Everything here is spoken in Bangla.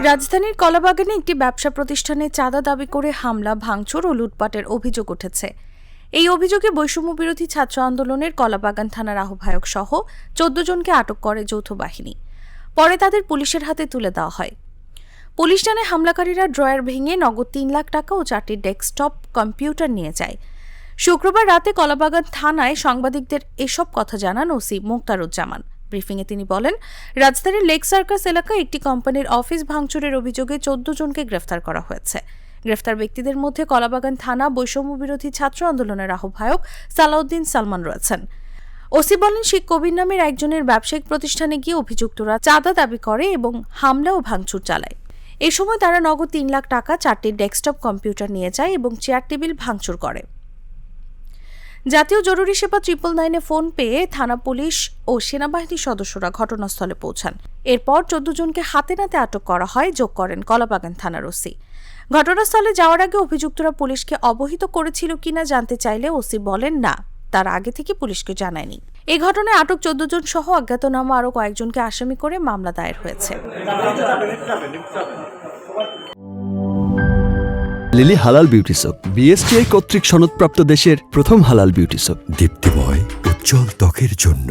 রাজধানীর কলাবাগানে একটি ব্যবসা প্রতিষ্ঠানে চাঁদা দাবি করে হামলা, ভাঙচুর ও লুটপাটের অভিযোগ উঠেছে। এই অভিযোগে বৈষম্য বিরোধী ছাত্র আন্দোলনের কলাবাগান থানার আহ্বায়ক সহ 14 জনকে আটক করে যৌথ বাহিনী। পরে তাদের পুলিশের হাতে তুলে দেওয়া হয়। পুলিশ জানায়, হামলাকারীরা ড্রয়ার ভেঙে নগদ 3 লাখ টাকা ও 4টি ডেস্কটপ কম্পিউটার নিয়ে যায়। শুক্রবার রাতে কলাবাগান থানায় সাংবাদিকদের এসব কথা জানান ওসি মুক্তারুজ্জামান। ব্রিফিংয়ে তিনি বলেন, রাজধানীর লেক সার্কাস এলাকায় একটি কোম্পানির অফিস ভাঙচুরের অভিযোগে 14 জনকে গ্রেফতার করা হয়েছে। গ্রেফতার ব্যক্তিদের মধ্যে কলাবাগান থানা বৈষম্য বিরোধী ছাত্র আন্দোলনের আহ্বায়ক সালাউদ্দিন সালমান রয়েছেন। ওসি বলেন, শেখ কবির নামের একজনের ব্যবসায়িক প্রতিষ্ঠানে গিয়ে অভিযুক্তরা চাঁদা দাবি করে এবং হামলা ও ভাঙচুর চালায়। এ সময় তারা নগদ 3 লাখ টাকা, 4টি ডেস্কটপ কম্পিউটার নিয়ে যায় এবং চেয়ার টেবিল ভাঙচুর করে। জাতীয় জরুরি সেবা 999-এ ফোন পেয়ে থানা পুলিশ ও সেনাবাহিনীর সদস্যরা ঘটনাস্থলে পৌঁছান। এরপর 14 জনকে হাতে নাতে আটক করা হয়, যোগ করেন কলাবাগান থানার ওসি। ঘটনাস্থলে যাওয়ার আগে অভিযুক্তরা পুলিশকে অবহিত করেছিল কিনা জানতে চাইলে ওসি বলেন, না, তার আগে থেকে পুলিশকে জানায়নি। এই ঘটনায় আটক 14 জন সহ অজ্ঞাতনামা আরও কয়েকজনকে আসামি করে মামলা দায়ের হয়েছে। লিলি হালাল বিউটি সোপ, বিএসটিআই কর্তৃক সনদপ্রাপ্ত দেশের প্রথম হালাল বিউটি সোপ। দীপ্তিময় উজ্জ্বল ত্বকের জন্য।